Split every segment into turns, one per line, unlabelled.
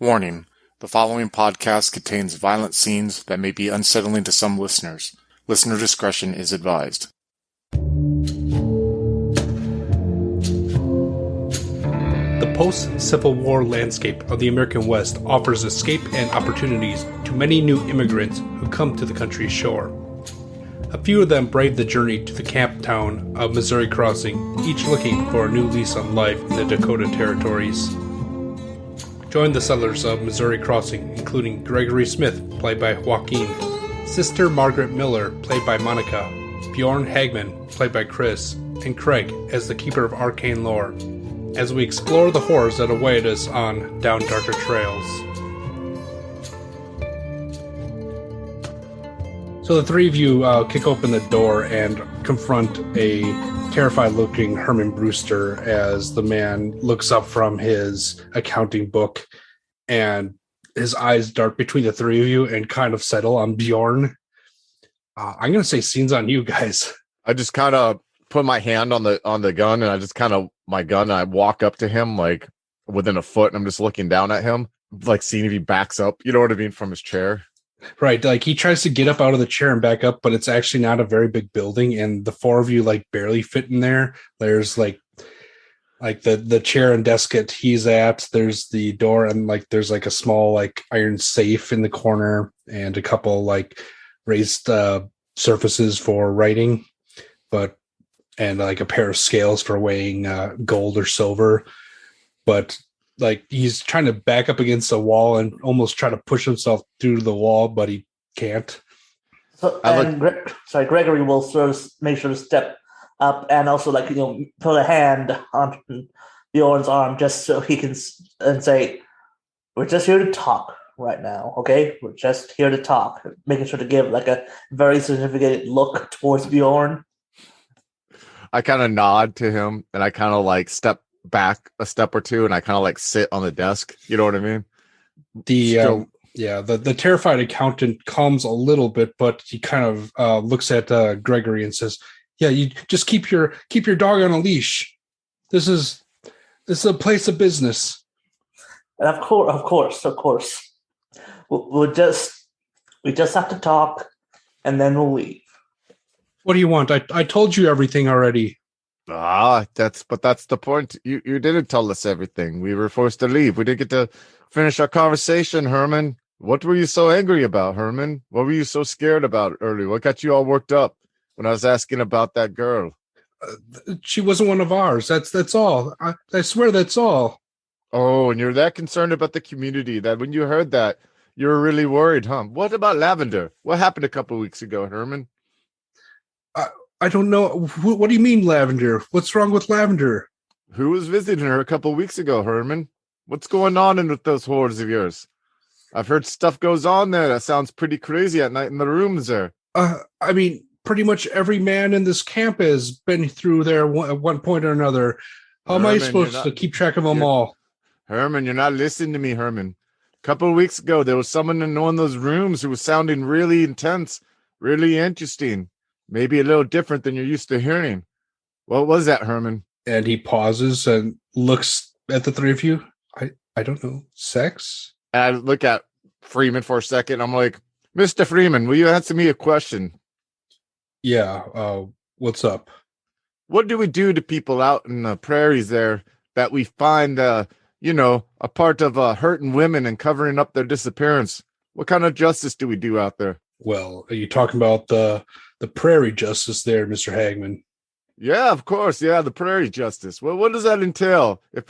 Warning: the following podcast contains violent scenes that may be unsettling to some listeners. Listener discretion is advised.
The post-Civil War landscape of the American West offers escape and opportunities to many new immigrants who come to the country's shore. A few of them brave the journey to the camp town of Missouri Crossing, each looking for a new lease on life in the Dakota Territories. Join the settlers of Missouri Crossing, including Gregory Smith, played by Joaquin, Sister Margaret Miller, played by Monica, Bjorn Hagman, played by Chris, and Craig as the keeper of arcane lore, as we explore the horrors that await us on Down Darker Trails. So the three of you kick open the door and confront a terrified-looking Herman Brewster as the man looks up from his accounting book, and his eyes dart between the three of you and kind of settle on Bjorn. I'm going to say scene's on you guys.
I just kind of put my hand on the gun, and I just kind of I walk up to him like within a foot, and I'm just looking down at him, like seeing if he backs up. You know what I mean, from his chair.
Right, like he tries to get up out of the chair and back up, but it's actually not a very big building, and the four of you like barely fit in there. There's like the chair and desk that he's at. There's the door, and like there's like a small like iron safe in the corner, and a couple like raised surfaces for writing, and like a pair of scales for weighing gold or silver, but. Like he's trying to back up against the wall and almost try to push himself through the wall, but he can't.
So, Gregory will sort of make sure to step up and also put a hand on Bjorn's arm just so he can and say, "We're just here to talk right now, okay? We're just here to talk." Making sure to give like a very significant look towards Bjorn.
I kind of nod to him, and I kind of like step back a step or two, and I kind of like sit on the desk. You know what I mean?
The terrified accountant calms a little bit, but he kind of looks at Gregory and says, "Yeah, you just keep your dog on a leash. This is a place of business."
And of course, we just have to talk, and then we'll leave.
What do you want? I told you everything already.
That's the point. You didn't tell us everything. We were forced to leave. We didn't get to finish our conversation, Herman. What were you so angry about, Herman? What were you so scared about earlier? What got you all worked up when I was asking about that girl?
She wasn't one of ours. That's all. I swear that's all.
Oh, and you're that concerned about the community that when you heard that, you were really worried, huh? What about Lavender? What happened a couple of weeks ago, Herman?
I don't know. What do you mean, Lavender? What's wrong with Lavender?
Who was visiting her a couple of weeks ago, Herman? What's going on with those hordes of yours? I've heard stuff goes on there that sounds pretty crazy at night in the rooms there.
I mean, pretty much every man in this camp has been through there at one point or another. How am I supposed to keep track of them all?
Herman, you're not listening to me, Herman. A couple of weeks ago, there was someone in one of those rooms who was sounding really intense, really interesting. Maybe a little different than you're used to hearing. What was that, Herman?
And he pauses and looks at the three of you. I don't know. Sex?
And I look at Freeman for a second. I'm like, Mr. Freeman, will you answer me a question?
Yeah. What's up?
What do we do to people out in the prairies there that we find, a part of hurting women and covering up their disappearance? What kind of justice do we do out there?
Well, are you talking about the prairie justice there, Mr. Hagman?
Yeah, of course. Yeah, the prairie justice. Well, what does that entail? If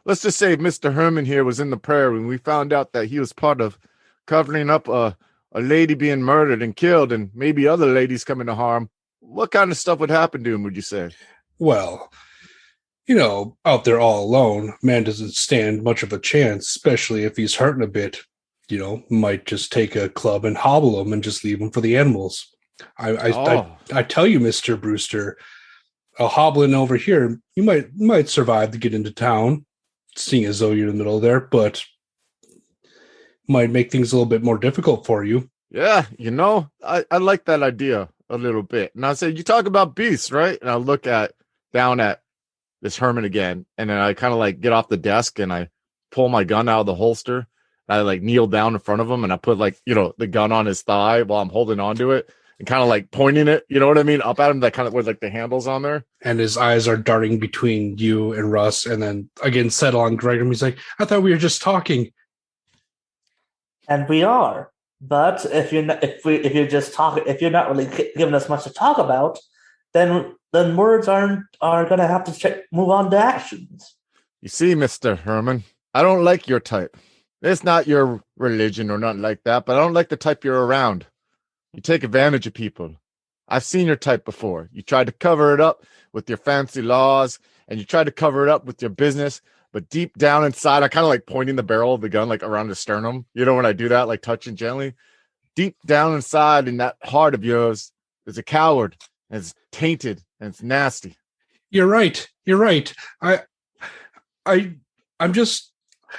let's just say Mr. Herman here was in the prairie and we found out that he was part of covering up a lady being murdered and killed and maybe other ladies coming to harm, what kind of stuff would happen to him, would you say?
Well, out there all alone, man doesn't stand much of a chance, especially if he's hurting a bit. Might just take a club and hobble him and just leave him for the animals. I tell you, Mr. Brewster, a hobbling over here, you might survive to get into town, seeing as though you're in the middle there, but might make things a little bit more difficult for you.
Yeah, I like that idea a little bit. And I say, you talk about beasts, right? And I look down at this Herman again, and then I kind of like get off the desk and I pull my gun out of the holster I like kneel down in front of him and I put like, the gun on his thigh while I'm holding on to it and kind of like pointing it, you know what I mean? Up at him, that kind of with like the handles on there.
And his eyes are darting between you and Russ, and then again settle on Gregory. He's like, I thought we were just talking.
And we are. But if you're not really giving us much to talk about, then words are going to have to move on to actions.
You see, Mr. Herman, I don't like your type. It's not your religion or nothing like that, but I don't like the type you're around. You take advantage of people. I've seen your type before. You tried to cover it up with your fancy laws, and you tried to cover it up with your business, but deep down inside, I kind of like pointing the barrel of the gun like around the sternum. You know when I do that, like touching gently? Deep down inside in that heart of yours is a coward, and it's tainted, and it's nasty.
You're right. I'm just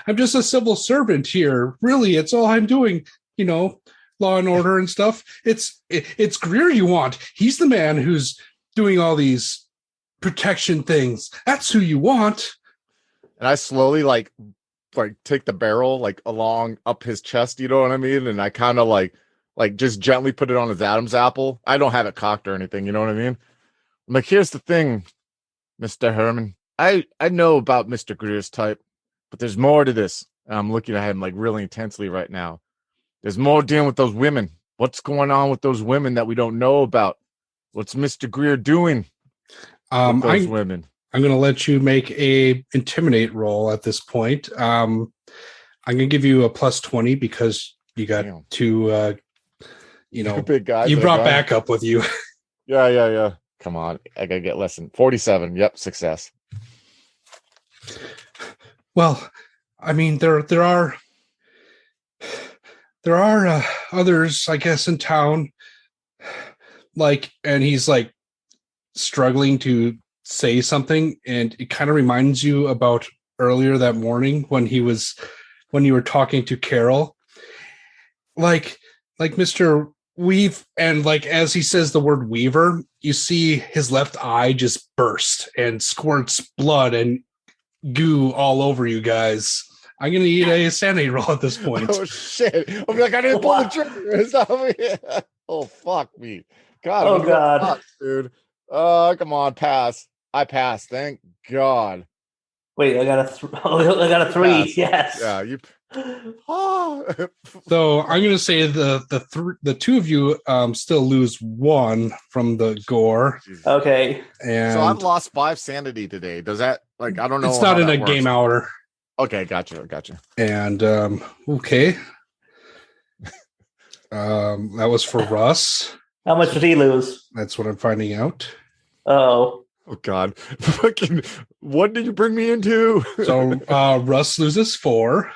a civil servant here. Really, it's all I'm doing. Law and order and stuff. It's Greer you want. He's the man who's doing all these protection things. That's who you want.
And I slowly like take the barrel like along up his chest, you know what I mean? And I kind of like just gently put it on his Adam's apple. I don't have it cocked or anything, you know what I mean? I'm like, here's the thing, Mr. Herman. I know about Mr. Greer's type, but there's more to this. And I'm looking at him like really intensely right now. There's more dealing with those women. What's going on with those women that we don't know about? What's Mr. Greer doing with those women?
I'm going to let you make a intimidate roll at this point. I'm going to give you a plus 20 because you got two,
big guys.
You brought backup with you.
Yeah. Come on. I got to get less than 47. Yep. Success.
Well, I mean, there are others, I guess, in town. And he's like struggling to say something, and it kind of reminds you about earlier that morning when you were talking to Carol. Like Mr. Weave, and like as he says the word Weaver, you see his left eye just burst and squirts blood and goo all over you guys. I'm gonna eat a sanity roll at this point.
Oh shit! I'm like, I didn't pull the trigger. Oh fuck me! God!
Oh god,
fuck, dude! Come on, pass. I passed. Thank God.
Wait, I got a 3.
Pass.
Yes.
Yeah, you. Oh.
So I'm gonna say the two of you still lose 1 from the gore.
Jesus.
Okay.
And
so I've lost 5 sanity today. Does that I don't know?
It's not in a game hour.
Okay, gotcha.
And okay. That was for Russ.
How much did he lose?
That's what I'm finding out.
Oh
God. Fucking what did you bring me into?
So Russ loses 4.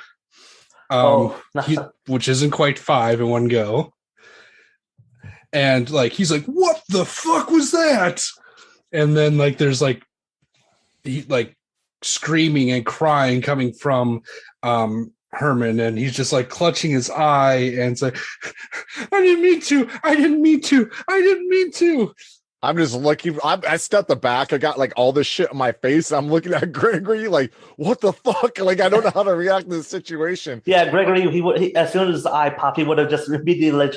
Which isn't quite 5 in one go. And he's like, what the fuck was that? And then there's screaming and crying coming from Herman, and he's just clutching his eye and say, I didn't mean to. I'm just looking.
I stepped back. I got all this shit on my face. I'm looking at Gregory what the fuck? I don't know how to react to the situation.
Yeah, Gregory, he as soon as the eye popped, he would have just immediately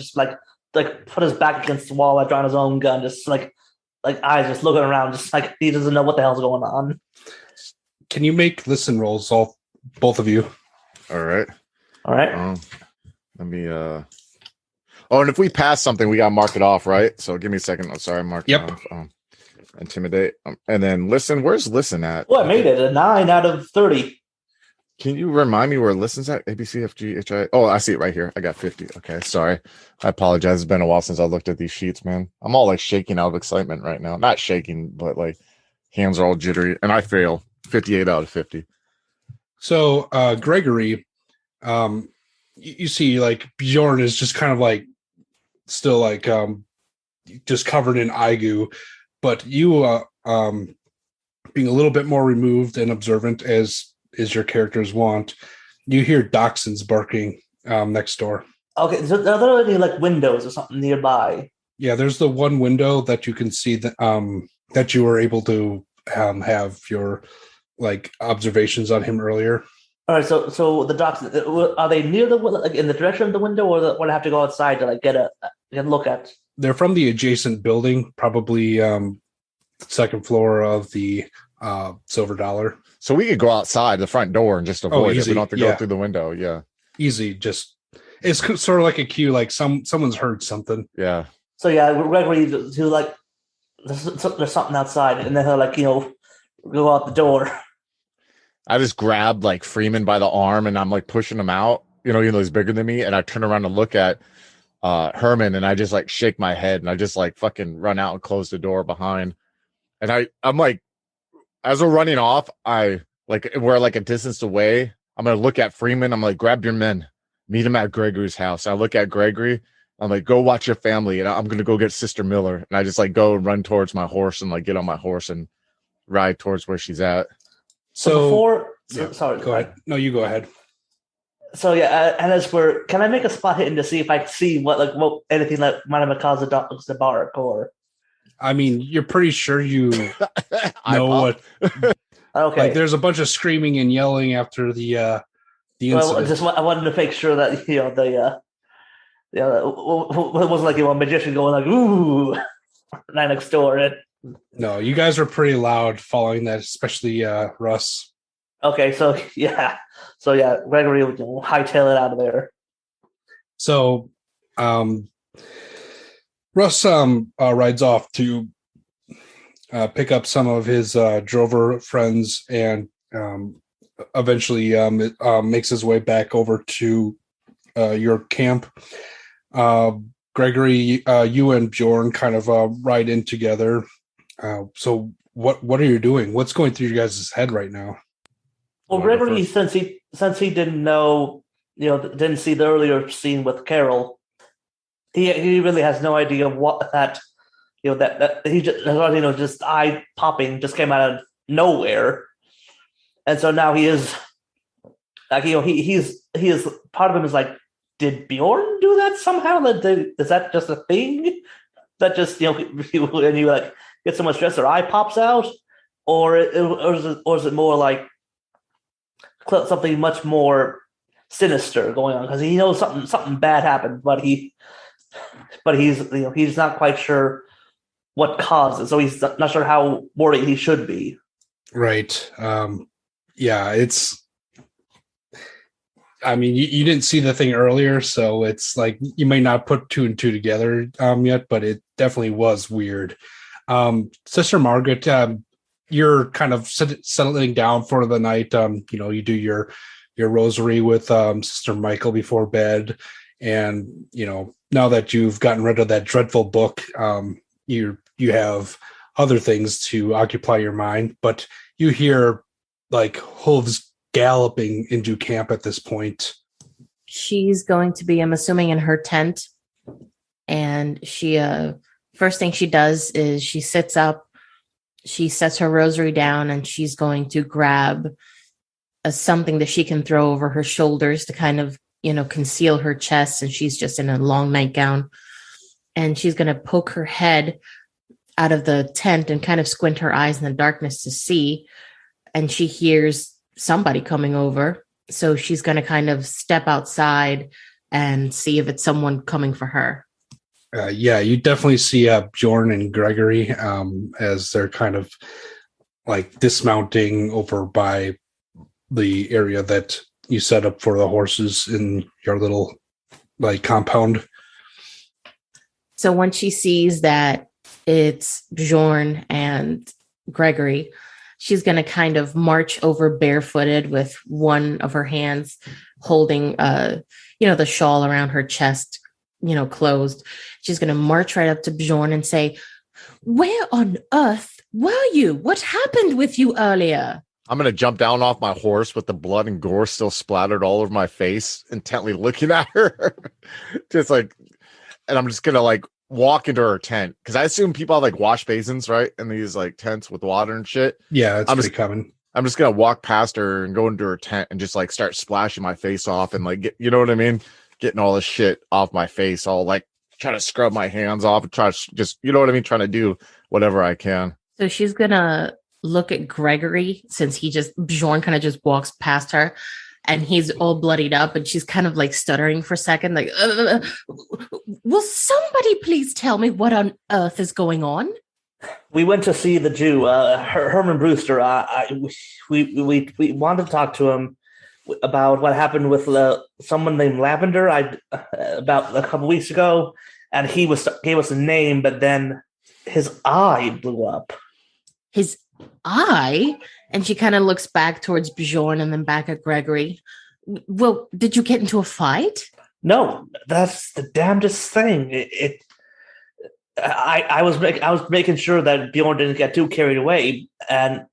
put his back against the wall while drawing his own gun, just eyes just looking around, just he doesn't know what the hell's going on.
Can you make listen rolls, both of you?
All right. Let me Oh, and if we pass something, we got to mark it off, right? So give me a second. I'm sorry, mark it off. Intimidate. And then listen. Where's listen at?
Well, I made it a 9 out of 30.
Can you remind me where listen's at? A, B, C, F, G, H, I. Oh, I see it right here. I got 50. Okay, sorry. I apologize. It's been a while since I looked at these sheets, man. I'm all shaking out of excitement right now. Not shaking, but hands are all jittery. And I fail. 58 out of 50.
So Gregory, you see Bjorn is just kind of still just covered in eye goo, but you being a little bit more removed and observant as is your character's wont, you hear dachshunds barking next door. Okay,
so are there any windows or something nearby?
Yeah, there's the one window that you can see that you were able to have your observations on him earlier.
All right, so the docks, are they near the like in the direction of the window, or would I have to go outside to like get a look at?
They're from the adjacent building, probably second floor of the Silver Dollar.
So we could go outside the front door and just avoid it.
Easy.
We don't have to go through the window. Yeah.
Easy. Just it's sort of like a cue, like someone's heard something.
Yeah.
So yeah, Gregory to like there's something outside, and then he'll like go out the door.
I just grabbed like Freeman by the arm and I'm like pushing him out. Even though he's bigger than me, and I turn around and look at Herman, and I just like shake my head, and I just like fucking run out and close the door behind. And I'm like, as we're running off, we're like a distance away. I'm gonna look at Freeman. I'm like, grab your men, meet him at Gregory's house. I look at Gregory. I'm like, go watch your family, and I'm gonna go get Sister Miller. And I just like go and run towards my horse and like get on my horse and ride towards where she's at.
Sorry,
go ahead. No, you go ahead.
So yeah, and as can I make a spot hidden to see if I can see what anything that might have caused the dogs to bark, or?
I mean, you're pretty sure you know what.
Okay.
Like, there's a bunch of screaming and yelling after the incident.
I wanted to make sure that it wasn't like a magician going like ooh right next door.
No, you guys were pretty loud following that, especially Russ.
Okay, so yeah, Gregory would hightail it out of there.
So, Russ rides off to pick up some of his drover friends, and eventually makes his way back over to your camp. Gregory, you and Bjorn kind of ride in together. So what are you doing? What's going through your guys' head right now?
Well, Gregory, since he didn't know, didn't see the earlier scene with Carol, he really has no idea what that he just eye popping just came out of nowhere, and so now he is like he is part of him is like, did Bjorn do that somehow? Is that just a thing that just and you like get so much stress their eye pops out, or is it more like something much more sinister going on, because he knows something bad happened, but he's not quite sure what caused it, so he's not sure how worried he should be.
Right. Yeah, it's. I mean, you didn't see the thing earlier, so it's like you may not put two and two together yet, but it definitely was weird. Sister Margaret, you're kind of settling down for the night. You do your rosary with Sister Michael before bed, and now that you've gotten rid of that dreadful book, you have other things to occupy your mind. But you hear like hooves galloping into camp at this point.
She's going to be, I'm assuming, in her tent, and she first thing she does is she sits up, she sets her rosary down, and she's going to grab something that she can throw over her shoulders to kind of conceal her chest, and she's just in a long nightgown, and she's going to poke her head out of the tent and kind of squint her eyes in the darkness to see, and she hears somebody coming over. So she's going to kind of step outside and see if it's someone coming for her.
Yeah, you definitely see Bjorn and Gregory as they're kind of like dismounting over by the area that you set up for the horses in your little like compound.
So once she sees that it's Bjorn and Gregory, she's going to kind of march over barefooted with one of her hands holding, the shawl around her chest, closed. She's going to march right up to Bjorn and say, "Where on earth were you? What happened with you earlier?"
I'm going to jump down off my horse with the blood and gore still splattered all over my face, intently looking at her. And I'm just going to like walk into her tent, because I assume people have like wash basins, right? In these like tents with water and shit.
Yeah, it's pretty common.
I'm just gonna walk past her and go into her tent and just like start splashing my face off and like get, you know what I mean? Getting all this shit off my face, all like trying to scrub my hands off and try to just, you know what I mean? Trying to do whatever I can.
So she's gonna look at Gregory, since Bjorn kind of just walks past her, and he's all bloodied up, and she's kind of like stuttering for a second, like, will somebody please tell me what on earth is going on?
We went to see the Jew, Herman Brewster. We wanted to talk to him about what happened with someone named Lavender about a couple weeks ago, and he gave us a name, but then his eye blew up.
His eye? And she kind of looks back towards Bjorn and then back at Gregory. Well, did you get into a fight?
No, that's the damnedest thing. I was making sure that Bjorn didn't get too carried away, and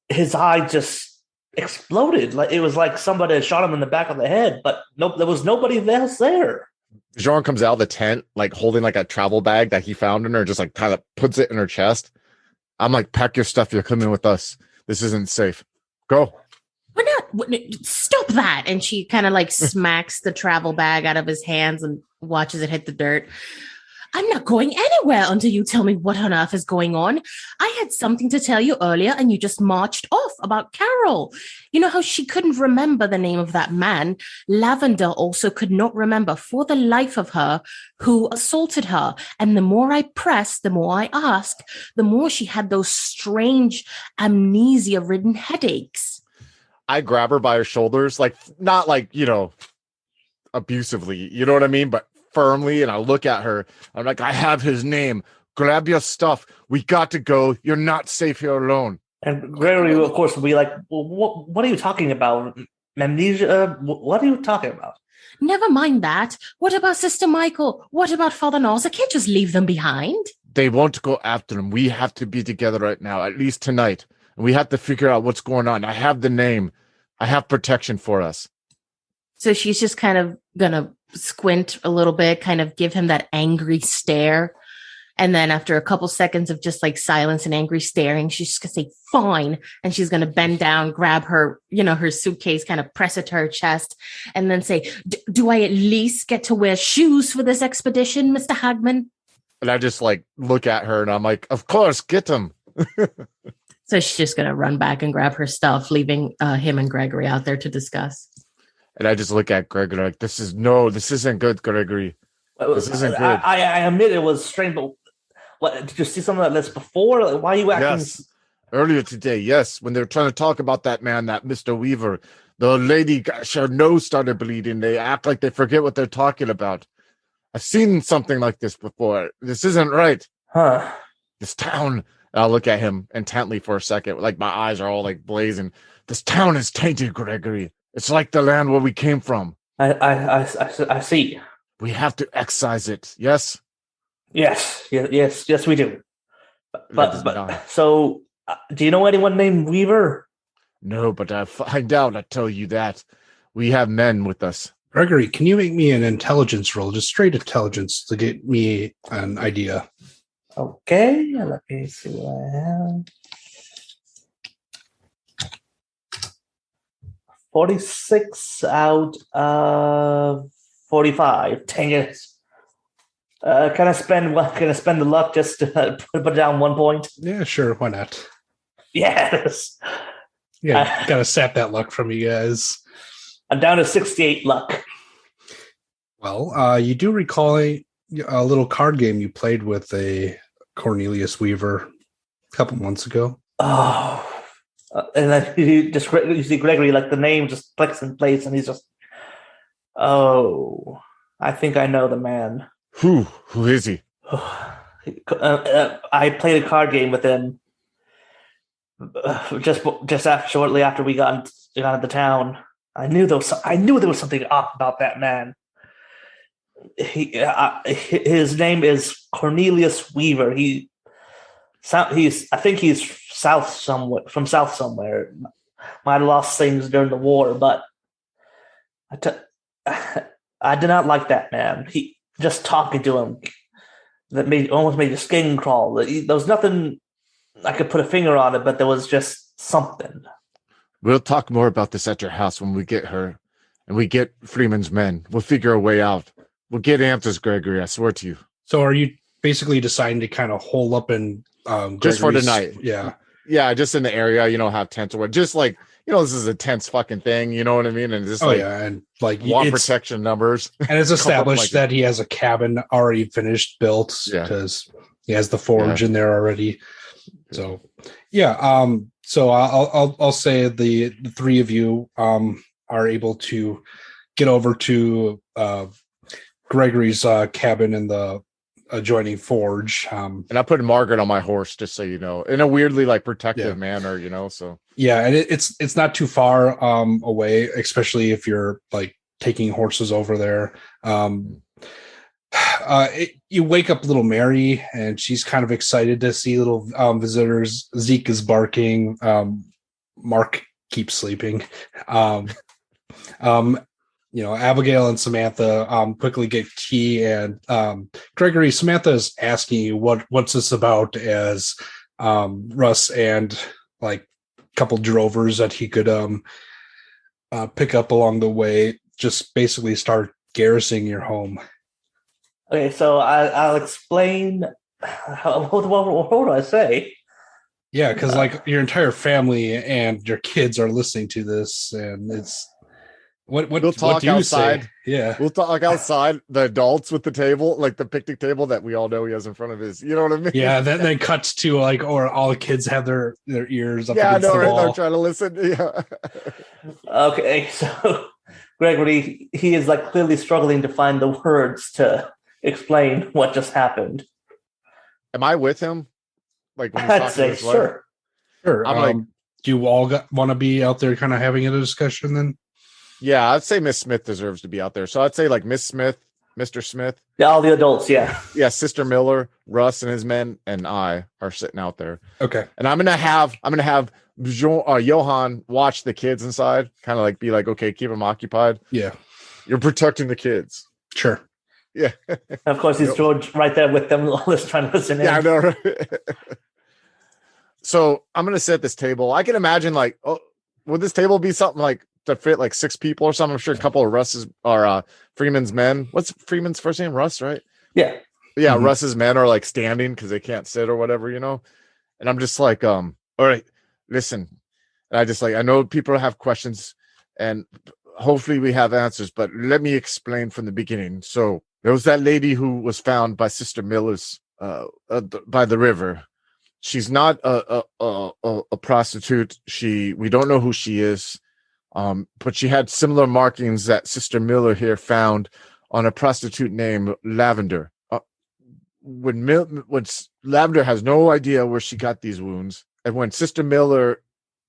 his eye just exploded. Like it was like somebody had shot him in the back of the head, but nope, there was nobody else there.
Bjorn comes out of the tent, like holding like a travel bag that he found in her, just like kind of puts it in her chest. I'm like, pack your stuff. You're coming with us. This isn't safe. Go.
Stop that. And she kind of like smacks the travel bag out of his hands and watches it hit the dirt. I'm not going anywhere until you tell me what on earth is going on. I had something to tell you earlier and you just marched off about Carol. You know how she couldn't remember the name of that man? Lavender also could not remember for the life of her who assaulted her. And the more I pressed, the more I asked, the more she had those strange amnesia-ridden headaches.
I grab her by her shoulders, like not like, abusively, you know what I mean? But firmly, and I look at her. I'm like, I have his name. Grab your stuff. We got to go. You're not safe here alone.
And Gregory, of course, will be like, well, what are you talking about? Amnesia? What are you talking about?
Never mind that. What about Sister Michael? What about Father Noss? I can't just leave them behind.
They won't go after him. We have to be together right now, at least tonight. And we have to figure out what's going on. I have the name. I have protection for us.
So she's just kind of going to squint a little bit, kind of give him that angry stare. And then after a couple seconds of just like silence and angry staring, she's just going to say, fine. And she's going to bend down, grab her, her suitcase, kind of press it to her chest, and then say, do I at least get to wear shoes for this expedition, Mr. Hagman?
And I just like look at her and I'm like, of course, get them.
So she's just going to run back and grab her stuff, leaving him and Gregory out there to discuss.
And I just look at Gregory like, this isn't good, Gregory. This isn't good.
I admit it was strange, but what, did you see something like this before? Like, why are you acting?
Yes, earlier today, yes. When they were trying to talk about that man, that Mr. Weaver, the lady, her nose started bleeding. They act like they forget what they're talking about. I've seen something like this before. This isn't right.
Huh.
This town. And I'll look at him intently for a second. Like my eyes are all like blazing. This town is tainted, Gregory. It's like the land where we came from.
I see.
We have to excise it. Yes?
Yes, we do. But so, do you know anyone named Weaver?
No, but I find out. I tell you that we have men with us.
Gregory, can you make me an intelligence roll, just straight intelligence, to get me an idea?
Okay, let me see what I have. 46 out of 45. Dang it. Can I spend the luck just to put it down 1 point?
Yeah, sure. Why not?
Yes.
Yeah, gotta sap that luck from you guys.
I'm down to 68 luck.
Well, you do recall a little card game you played with a Cornelius Weaver a couple months ago.
Oh. And then you see Gregory, like the name just clicks in place, and he's just, oh, I think I know the man.
Who is he?
I played a card game with him shortly after we got into town. I knew there was something off about that man. His name is Cornelius Weaver. I think he's from south somewhere. Might have lost things during the war, but I did not like that man. He just talking to him that almost made your skin crawl. There was nothing I could put a finger on it, but there was just something.
We'll talk more about this at your house when we get her and we get Freeman's men. We'll figure a way out. We'll get answers, Gregory. I swear to you.
So are you basically deciding to kind of hole up in
just for the night?
Yeah.
Yeah, just in the area, have tents or what. Just like, this is a tense fucking thing. You know what I mean? And just
and like
want protection numbers.
And it's established that he has a cabin already finished built because he has the forge in there already. So so I'll say the three of you are able to get over to Gregory's cabin in the adjoining forge.
And I put Margaret on my horse, just so you know, in a weirdly like protective manner, so. Yeah.
And it's not too far away, especially if you're like taking horses over there. You wake up little Mary and she's kind of excited to see little visitors. Zeke is barking. Mark keeps sleeping. Abigail and Samantha quickly get tea, and Gregory, Samantha is asking you what's this about, as Russ and like a couple drovers that he could pick up along the way just basically start garrisoning your home.
Okay, so I'll explain. What do I say?
Yeah, because like your entire family and your kids are listening to this, and it's what
we'll talk
what do you
outside.
Say? Yeah,
we'll talk outside. The adults with the table, like the picnic table that we all know he has in front of his. You know what I mean?
Yeah. Then cuts to like, or all the kids have their ears up.
Yeah,
against the wall.
They're trying to listen. Yeah.
Okay, so Gregory, he is like clearly struggling to find the words to explain what just happened.
Am I with him? Like, when he's
I'd say sure.
Sure. I'm like, do you all want to be out there kind of having a discussion then?
Yeah, I'd say Miss Smith deserves to be out there. So I'd say like Miss Smith, Mr. Smith.
Yeah, all the adults, yeah.
Yeah, Sister Miller, Russ and his men, and I are sitting out there.
Okay.
And I'm gonna have Johan watch the kids inside, kind of like be like, okay, keep them occupied.
Yeah.
You're protecting the kids.
Sure.
Yeah.
Of course, he's George right there with them, trying to listen in.
Yeah, I know. Right? So I'm gonna sit at this table. I can imagine like, would this table be something like to fit like 6 people or something? I'm sure a couple of Russ's or Freeman's men. What's Freeman's first name? Russ, right?
Yeah.
Yeah, mm-hmm. Russ's men are like standing because they can't sit or whatever, And I'm just like, all right, listen. And I just like, I know people have questions and hopefully we have answers, but let me explain from the beginning. So there was that lady who was found by Sister Miller's by the river. She's not a prostitute. We don't know who she is. But she had similar markings that Sister Miller here found on a prostitute named Lavender. When Lavender has no idea where she got these wounds, and when Sister Miller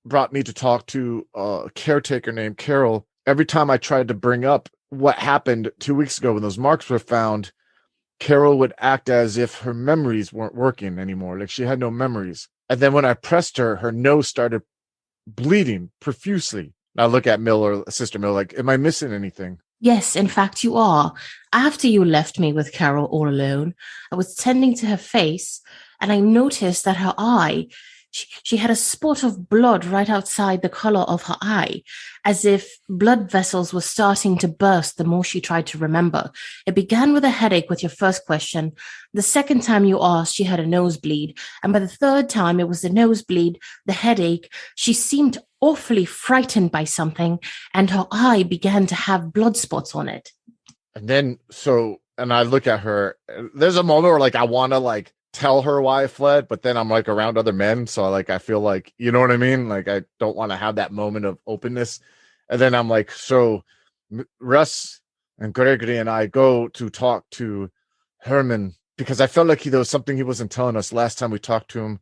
brought me to talk to a caretaker named Carol, every time I tried to bring up what happened 2 weeks ago when those marks were found, Carol would act as if her memories weren't working anymore, like she had no memories. And then when I pressed her, her nose started bleeding profusely. I look at Sister Miller, like, am I missing anything?
Yes, in fact, you are. After you left me with Carol all alone, I was tending to her face, and I noticed that her eye, she had a spot of blood right outside the color of her eye, as if blood vessels were starting to burst the more she tried to remember. It began with a headache with your first question. The second time you asked, she had a nosebleed. And by the third time, it was the nosebleed, the headache. She seemed awfully frightened by something, and her eye began to have blood spots on it.
And then, and I look at her, there's a moment where like, I want to like tell her why I fled, but then I'm like around other men. So like, I feel like, you know what I mean? Like, I don't want to have that moment of openness. And then I'm like, so Russ and Gregory and I go to talk to Herman because I felt like there was something he wasn't telling us last time we talked to him,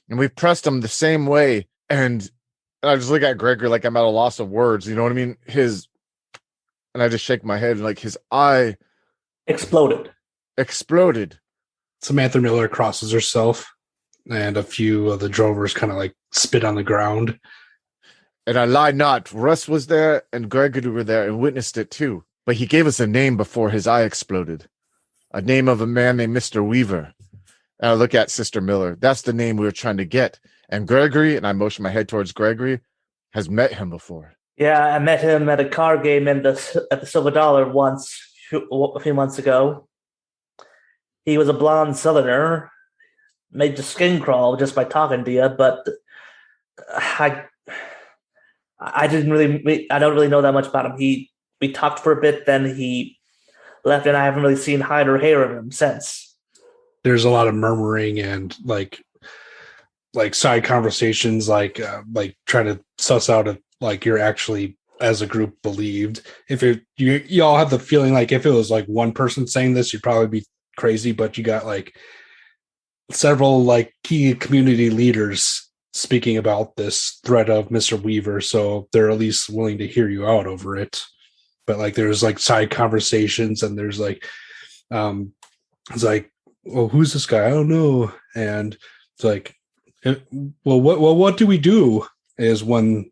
and we pressed him the same way. And I just look at Gregory like I'm at a loss of words. You know what I mean? And I just shake my head, and like his eye
exploded.
Samantha Miller crosses herself, and a few of the drovers kind of like spit on the ground.
And I lie not. Russ was there, and Gregory were there and witnessed it too. But he gave us a name before his eye exploded. A name of a man named Mr. Weaver. And I look at Sister Miller. That's the name we were trying to get. And Gregory, and I motion my head towards Gregory, has met him before.
Yeah, I met him at a card game at the Silver Dollar once, a few months ago. He was a blonde southerner, made your skin crawl just by talking to you, but I I don't really know that much about him. We talked for a bit, then he left, and I haven't really seen hide or hair of him since.
There's a lot of murmuring and like side conversations, like trying to suss out if like you're actually as a group believed. If you all have the feeling like if it was like one person saying this, you'd probably be crazy, but you got like several like key community leaders speaking about this threat of Mr. Weaver, so they're at least willing to hear you out over it. But like there's like side conversations, and there's like it's like, well, who's this guy? I don't know. And it's like, well, what do we do is one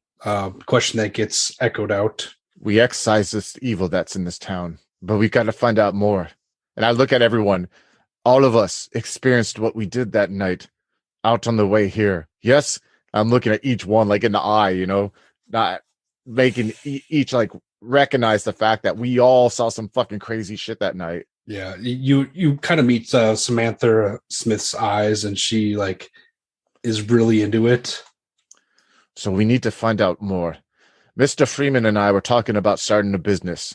question that gets echoed out.
We excise this evil that's in this town, but we got to find out more. And I look at everyone. All of us experienced what we did that night out on the way here. Yes, I'm looking at each one like in the eye, not making each like recognize the fact that we all saw some fucking crazy shit that night.
Yeah, you kind of meet Samantha Smith's eyes, and she like is really into it.
So we need to find out more. Mr. Freeman and I were talking about starting a business.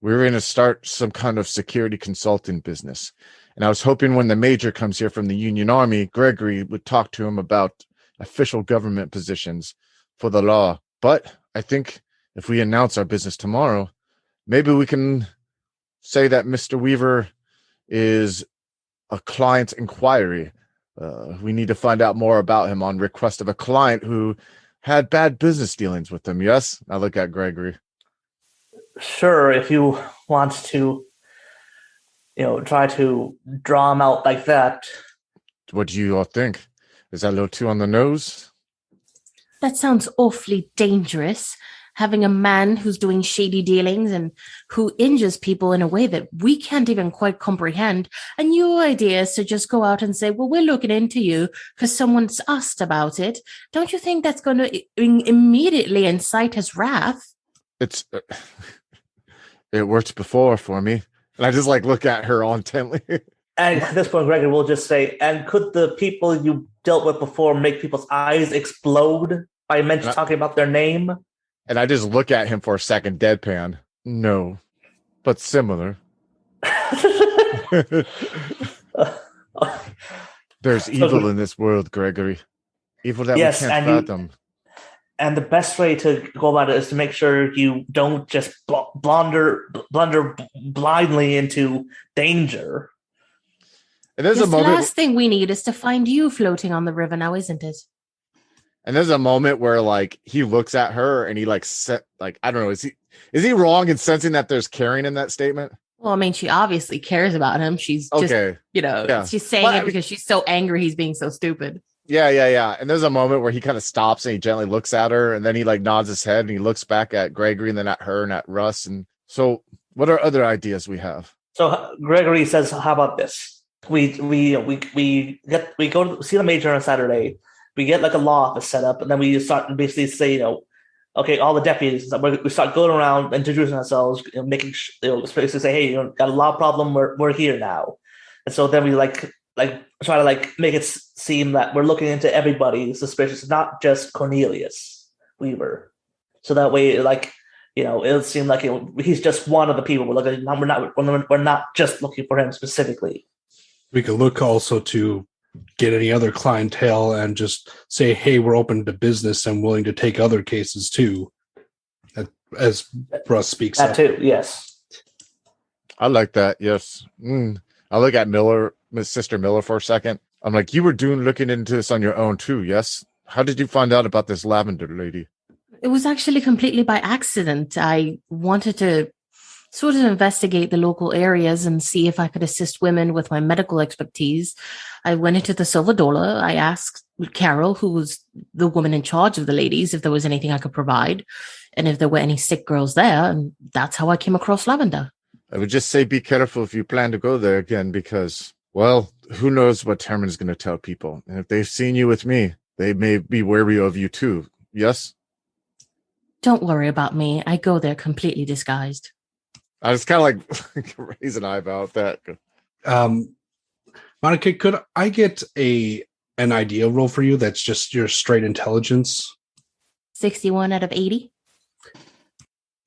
We were going to start some kind of security consulting business. And I was hoping when the major comes here from the Union Army, Gregory would talk to him about official government positions for the law. But I think if we announce our business tomorrow, maybe we can say that Mr. Weaver is a client inquiry. We need to find out more about him on request of a client who had bad business dealings with him. Yes? I look at Gregory.
Sure, if you want to, try to draw him out like that.
What do you all think? Is that a little too on the nose?
That sounds awfully dangerous. Having a man who's doing shady dealings and who injures people in a way that we can't even quite comprehend. And your idea is to just go out and say, well, we're looking into you because someone's asked about it. Don't you think that's going to immediately incite his wrath?
It worked before for me. And I just like look at her all intently.
And at this point, Gregory will just say, and could the people you dealt with before make people's eyes explode by talking about their name?
And I just look at him for a second, deadpan. No, but similar. There's evil in this world, Gregory. Evil that we can't fathom.
And the best way to go about it is to make sure you don't just blunder blindly into danger.
And there's a moment.
The last thing we need is to find you floating on the river now, isn't it?
And there's a moment where like he looks at her and he I don't know, is he wrong in sensing that there's caring in that statement?
Well, I mean, she obviously cares about him. She's just, she's saying it because she's so angry he's being so stupid.
Yeah. And there's a moment where he kind of stops and he gently looks at her, and then he like nods his head and he looks back at Gregory and then at her and at Russ. And so what are other ideas we have?
So Gregory says, how about this? We go to see the major on Saturday. We get like a law office set up, and then we start to basically say, okay, all the deputies, we start going around introducing ourselves, making, basically say, hey, got a law problem, we're here now. And so then we like try to like make it seem that we're looking into everybody suspicious, not just Cornelius Weaver. So that way, it'll seem like he's just one of the people we're looking. We're not just looking for him specifically.
We could look also to get any other clientele and just say, hey, we're open to business and willing to take other cases too, as Russ speaks
that
up.
Too, yes.
I like that, yes. I look at Miss Sister Miller for a second. I'm like, you were looking into this on your own too, yes? How did you find out about this Lavender lady?
It was actually completely by accident. I wanted to sort of investigate the local areas and see if I could assist women with my medical expertise. I went into the Silver Dollar. I asked Carol, who was the woman in charge of the ladies, if there was anything I could provide and if there were any sick girls there. And that's how I came across Lavender.
I would just say be careful if you plan to go there again because, well, who knows what Herman's going to tell people. And if they've seen you with me, they may be wary of you too. Yes?
Don't worry about me. I go there completely disguised.
I was kind of like raise an eyebrow at that.
Monica, could I get an idea roll for you that's just your straight intelligence?
61 out of 80.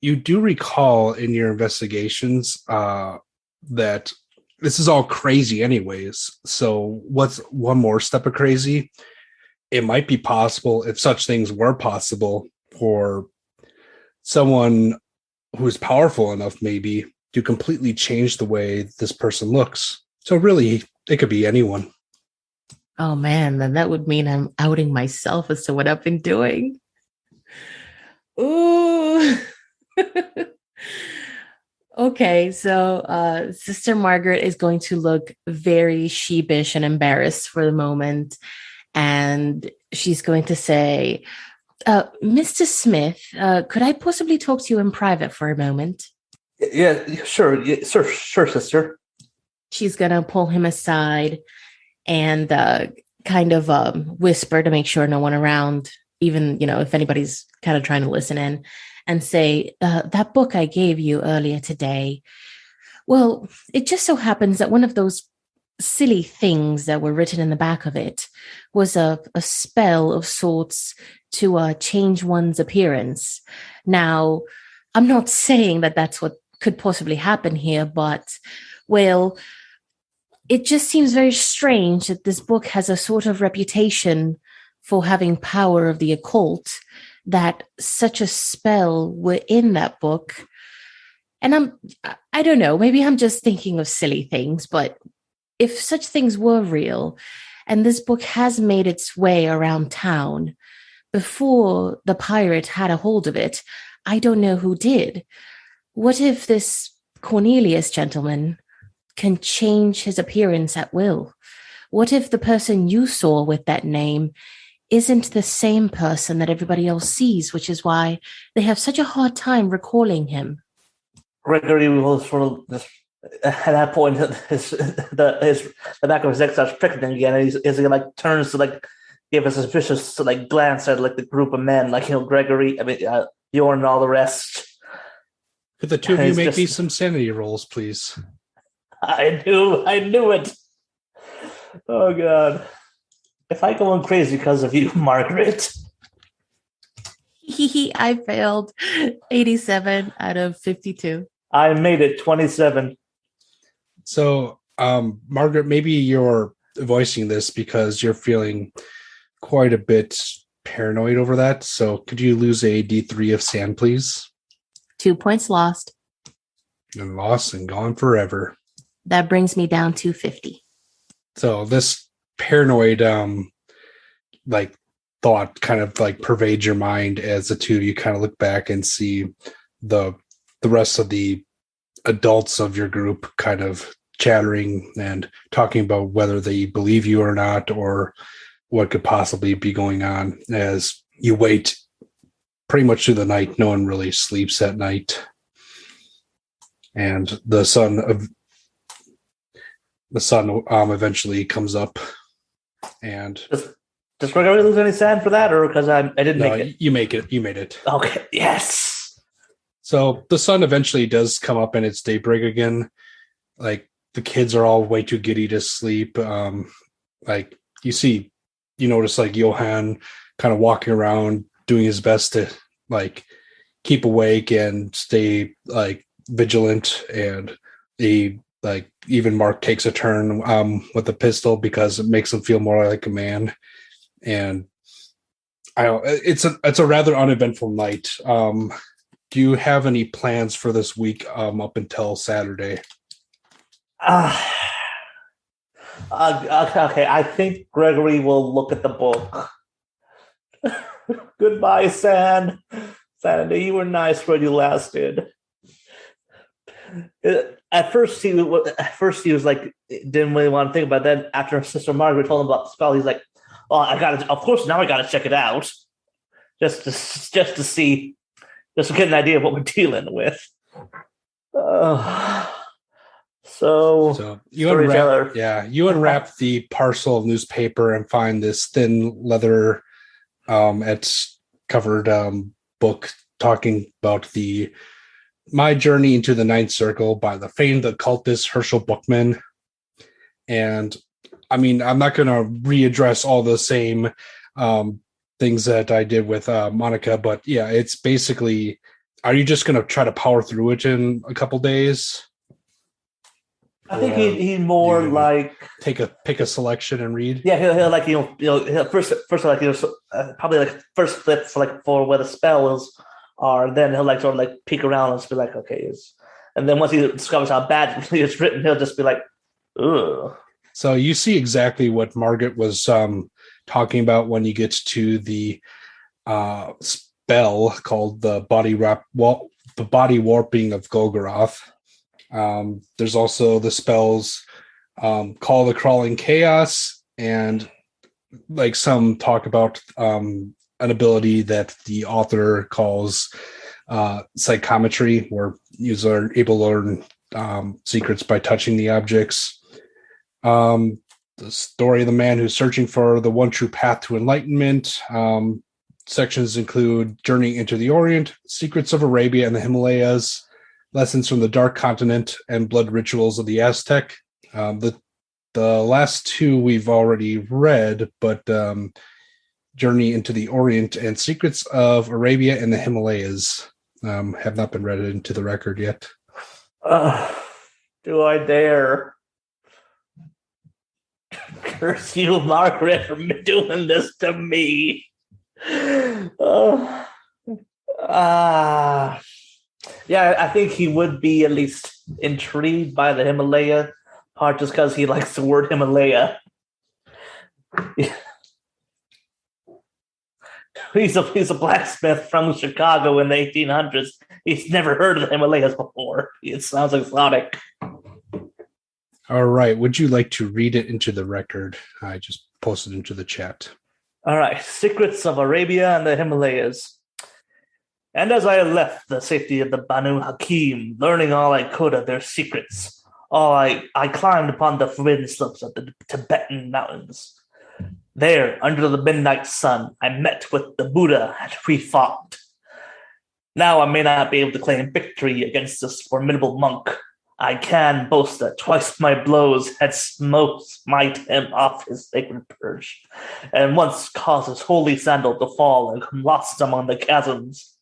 You do recall in your investigations that this is all crazy anyways. So what's one more step of crazy? It might be possible, if such things were possible, for someone who's powerful enough maybe to completely change the way this person looks. So really, it could be anyone.
Oh man, then that would mean I'm outing myself as to what I've been doing. Ooh. Okay, so Sister Margaret is going to look very sheepish and embarrassed for the moment. And she's going to say, Mr. Smith, could I possibly talk to you in private for a moment?
Yeah, sure. Yeah, sure, sister.
She's going to pull him aside and kind of whisper to make sure no one around, even, if anybody's kind of trying to listen in, and say, that book I gave you earlier today, well, it just so happens that one of those silly things that were written in the back of it was a spell of sorts to change one's appearance. Now, I'm not saying that that's what could possibly happen here, but, well, it just seems very strange that this book has a sort of reputation for having power of the occult, that such a spell were in that book. And I don't know, maybe I'm just thinking of silly things, but if such things were real, and this book has made its way around town before the pirate had a hold of it, I don't know who did. What if this Cornelius gentleman can change his appearance at will? What if the person you saw with that name isn't the same person that everybody else sees, which is why they have such a hard time recalling him?
Gregory will sort of just, at that point, the back of his neck starts prickling again, and he turns to give a suspicious glance at the group of men, Gregory, Bjorn, and all the rest.
Could the two of you make me some sanity rolls, please?
I knew it. Oh God. If I go on crazy because of you, Margaret.
I failed 87 out of 52.
I made it 27.
So, Margaret, maybe you're voicing this because you're feeling quite a bit paranoid over that. So could you lose a D3 of sand, please?
2 points lost.
And lost and gone forever.
That brings me down to 50.
So this paranoid thought kind of pervades your mind as the two of you kind of look back and see the rest of the adults of your group kind of chattering and talking about whether they believe you or not, or what could possibly be going on. As you wait pretty much through the night, no one really sleeps at night, and the sun eventually comes up. And
does Gregory lose any sand for that, or because I didn't make it?
You made it.
Okay, yes.
So the sun eventually does come up, and it's daybreak again. The kids are all way too giddy to sleep. You notice Johann kind of walking around, doing his best to keep awake and stay vigilant, and even Mark takes a turn with the pistol because it makes him feel more like a man. And it's a rather uneventful night. Do you have any plans for this week up until Saturday?
Okay, I think Gregory will look at the book. Goodbye, Sand. Sandy, you were nice when you last did. At first he was didn't really want to think about it. Then after Sister Margaret told him about the spell, he's like, "Oh, of course, now I got to check it out, just to see, just to get an idea of what we're dealing with." So
you unwrap the parcel of newspaper and find this thin leather covered book talking about My Journey into the Ninth Circle by the famed occultist Herschel Buckman. And I'm not going to readdress all the same things that I did with Monica, but yeah, it's basically, are you just going to try to power through it in a couple days?
I think he more like
pick a selection and read.
Yeah, he'll like he'll first like probably like first flip for where the spells are. Then he'll like sort of like peek around and just be like, okay, and then once he discovers how bad it's written, he'll just be like, ugh.
So you see exactly what Margaret was talking about when you get to the spell called the body warping of Golgoroth. There's also the spells Call the Crawling Chaos, and like some talk about an ability that the author calls psychometry, where users are able to learn secrets by touching the objects. The story of the man who's searching for the one true path to enlightenment. Sections include Journey into the Orient, Secrets of Arabia and the Himalayas, Lessons from the Dark Continent, and Blood Rituals of the Aztec. The last two we've already read, but Journey into the Orient and Secrets of Arabia and the Himalayas have not been read into the record yet.
Do I dare? Curse you, Margaret, for doing this to me. Yeah, I think he would be at least intrigued by the Himalaya part just because he likes the word Himalaya. He's a blacksmith from Chicago in the 1800s. He's never heard of the Himalayas before. It sounds exotic.
All right. Would you like to read it into the record? I just posted into the chat.
All right. Secrets of Arabia and the Himalayas. And as I left the safety of the Banu Hakim, learning all I could of their secrets, I climbed upon the forbidden slopes of the Tibetan mountains. There, under the midnight sun, I met with the Buddha and we fought. Now I may not be able to claim victory against this formidable monk. I can boast that twice my blows had smite him off his sacred perch, and once caused his holy sandal to fall and come lost among the chasms.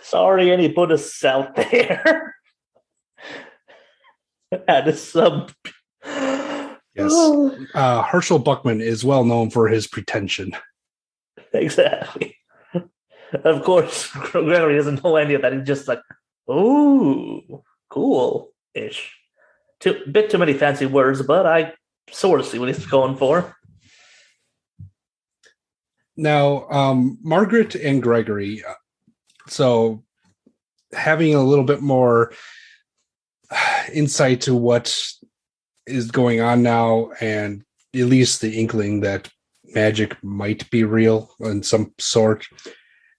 Sorry, any Buddhists out there. That is some.
Yes. Herschel Buckman is well known for his pretension.
Exactly. Of course, Gregory doesn't know any of that. He's just like, ooh, cool-ish. Bit too many fancy words, but I sort of see what he's going for.
Now, Margaret and Gregory, so having a little bit more insight to what is going on now, and at least the inkling that magic might be real in some sort,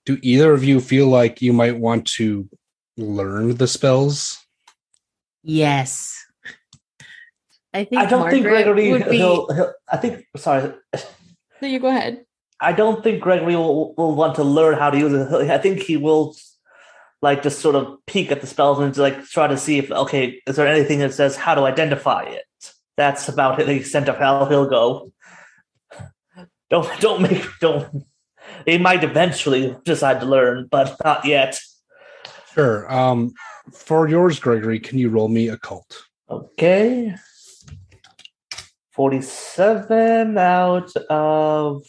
do either of you feel like you might want to learn the spells?
Yes.
I don't think Gregory
would be...
Sorry.
No, you go ahead.
I don't think Gregory will want to learn how to use it. I think he will like just sort of peek at the spells and like try to see if, okay, is there anything that says how to identify it? That's about the extent of how he'll go. Don't. He might eventually decide to learn, but not yet.
Sure. For yours, Gregory, can you roll me occult?
Okay. 47 out of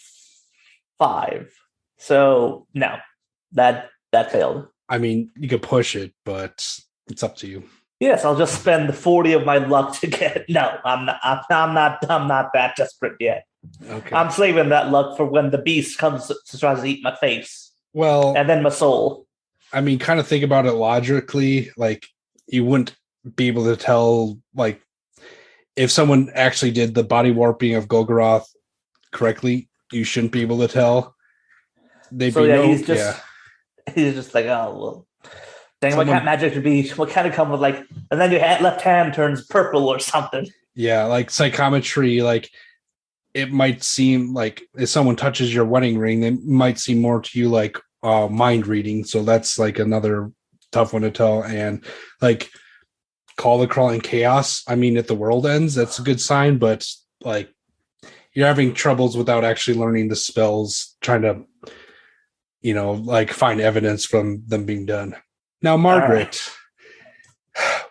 5. So no, that failed.
I mean, you could push it, but it's up to you.
Yes, I'll just spend the 40 of my luck to get. No, I'm not that desperate yet.
Okay.
I'm saving that luck for when the beast comes to try to eat my face.
Well,
and then my soul.
I mean, kind of think about it logically. Like, you wouldn't be able to tell, like, if someone actually did the body warping of Golgoroth correctly, you shouldn't be able to tell. He's just like, oh, well, dang, what kind of magic would be? What kind of come with, like, and then your left hand turns purple or something. Yeah, like psychometry, like, it might seem like if someone touches your wedding ring, it might seem more to you like mind reading. So that's like another tough one to tell. And like, call the crawling chaos. I mean, if the world ends, that's a good sign. But like, you're having troubles without actually learning the spells, trying to, like find evidence from them being done. Now, Margaret,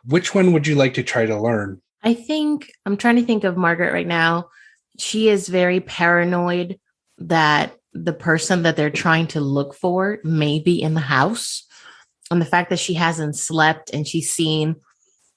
which one would you like to try to learn?
I think I'm trying to think of Margaret right now. She is very paranoid that the person that they're trying to look for may be in the house. And the fact that she hasn't slept and she's seen,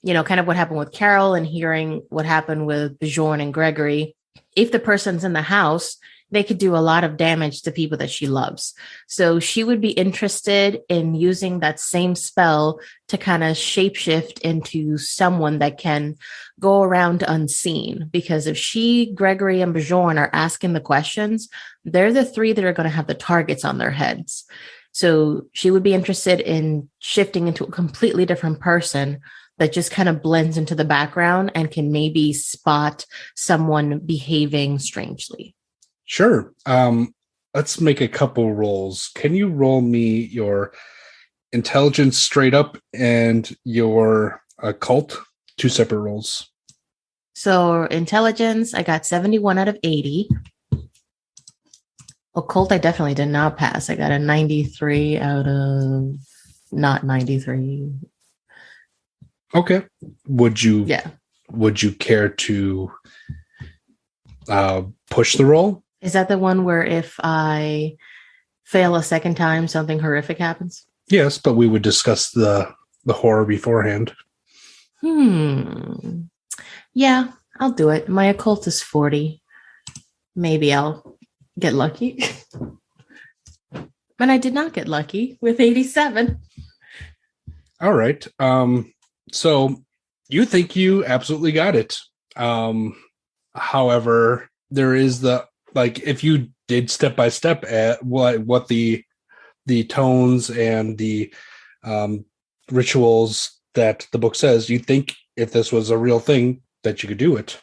kind of what happened with Carol and hearing what happened with Bjorn and Gregory. If the person's in the house, they could do a lot of damage to people that she loves. So she would be interested in using that same spell to kind of shapeshift into someone that can go around unseen. Because if she, Gregory, and Bjorn are asking the questions, they're the three that are going to have the targets on their heads. So she would be interested in shifting into a completely different person that just kind of blends into the background and can maybe spot someone behaving strangely.
Sure. Let's make a couple rolls. Can you roll me your intelligence straight up and your occult? 2 separate rolls.
So intelligence, I got 71 out of 80. Occult, I definitely did not pass. I got a 93 out of not 93.
Okay. Would you care to push the roll?
Is that the one where if I fail a second time, something horrific happens?
Yes, but we would discuss the horror beforehand.
Yeah, I'll do it. My occult is 40. Maybe I'll get lucky. But I did not get lucky with 87.
All right. So you think you absolutely got it. However, there is if you did step by step at what the tones and the rituals that the book says, you think if this was a real thing that you could do it.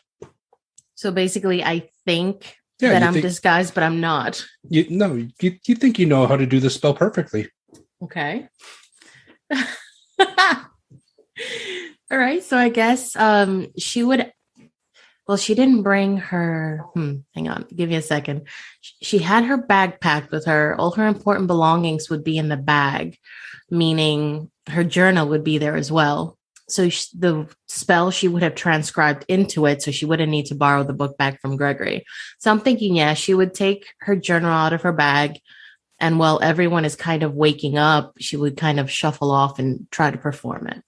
So basically, I think that I'm disguised, but I'm not.
You think you know how to do the spell perfectly.
Okay. All right. So I guess she would. Well, she didn't bring her. Hang on. Give me a second. She had her bag packed with her. All her important belongings would be in the bag, meaning her journal would be there as well. So the spell she would have transcribed into it, so she wouldn't need to borrow the book back from Gregory. So I'm thinking, she would take her journal out of her bag, and while everyone is kind of waking up, she would kind of shuffle off and try to perform it.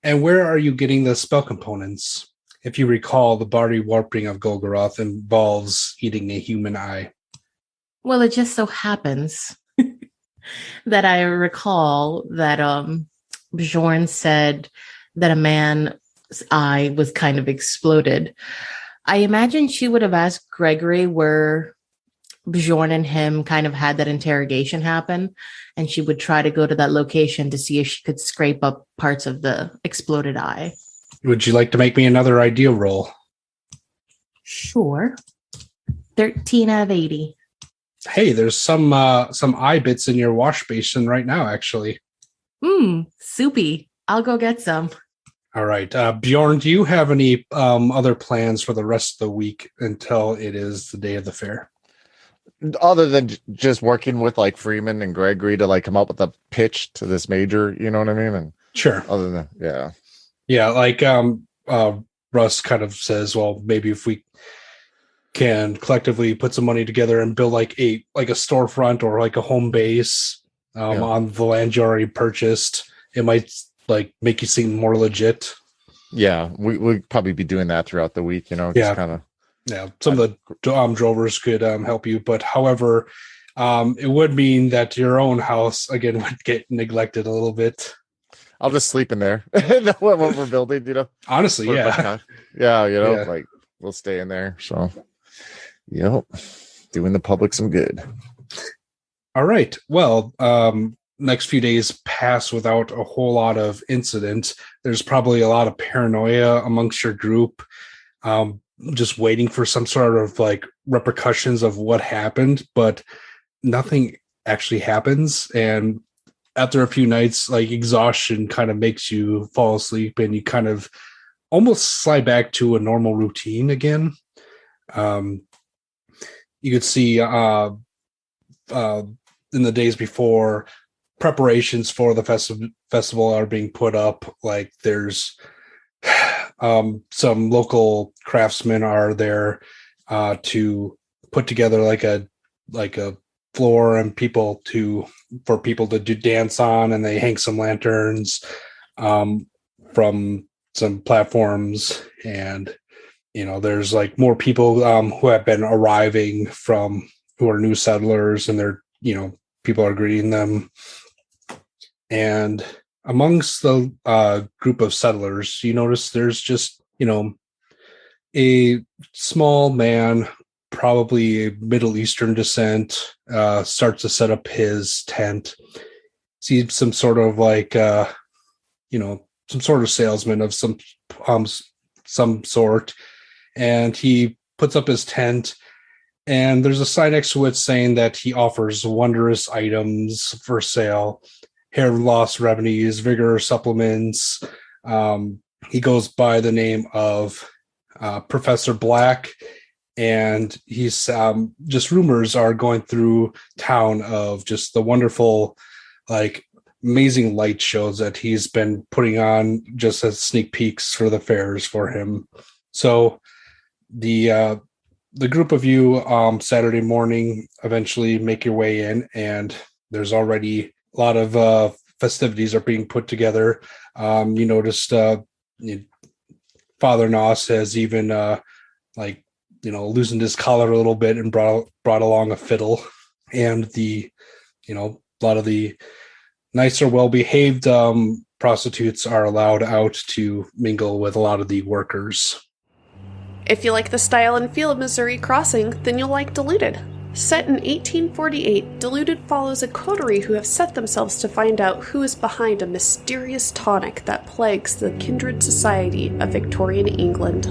And where are you getting the spell components? If you recall, the body warping of Golgoroth involves eating a human eye.
Well, it just so happens that I recall that Bjorn said that a man's eye was kind of exploded. I imagine she would have asked Gregory where Bjorn and him kind of had that interrogation happen, and she would try to go to that location to see if she could scrape up parts of the exploded eye.
Would you like to make me another idea roll?
Sure. 13 out of 80.
Hey, there's some eye bits in your wash basin right now, actually.
Soupy. I'll go get some.
All right. Bjorn, do you have any other plans for the rest of the week until it is the day of the fair?
Other than just working with Freeman and Gregory to come up with a pitch to this major, you know what I mean? And
sure.
Other than that,
Russ kind of says, well, maybe if we can collectively put some money together and build a storefront or a home base on the land you already purchased, it might make you seem more legit.
Yeah, we'd probably be doing that throughout the week, just kind of.
Yeah, some of the drovers could help you, but however, it would mean that your own house again would get neglected a little bit.
I'll just sleep in there. what we're building,
Honestly,
we'll stay in there. So, doing the public some good.
All right. Well, next few days pass without a whole lot of incident. There's probably a lot of paranoia amongst your group. Just waiting for some sort of repercussions of what happened, but nothing actually happens. And after a few nights, exhaustion kind of makes you fall asleep and you kind of almost slide back to a normal routine again. You could see in the days before, preparations for the festival are being put up. Like there's some local craftsmen are there to put together like a floor and for people to do dance on, and they hang some lanterns from some platforms, and there's like more people who have been arriving who are new settlers, and they're people are greeting them. And amongst the group of settlers, you notice there's just a small man, probably Middle Eastern descent, starts to set up his tent. Sees some sort of some sort of salesman of some sort, and he puts up his tent, and there's a sign next to it saying that he offers wondrous items for sale: hair loss remedies, vigor supplements. He goes by the name of Professor Black, and he's just rumors are going through town of just the wonderful, amazing light shows that he's been putting on just as sneak peeks for the fairs for him. So the group of you Saturday morning eventually make your way in, and there's already a lot of festivities are being put together. You noticed Father Noss has even loosened his collar a little bit and brought along a fiddle, and a lot of the nicer, well-behaved prostitutes are allowed out to mingle with a lot of the workers.
If you like the style and feel of Missouri Crossing, then you'll like Deluded. Set in 1848, Deluded follows a coterie who have set themselves to find out who is behind a mysterious tonic that plagues the kindred society of Victorian England.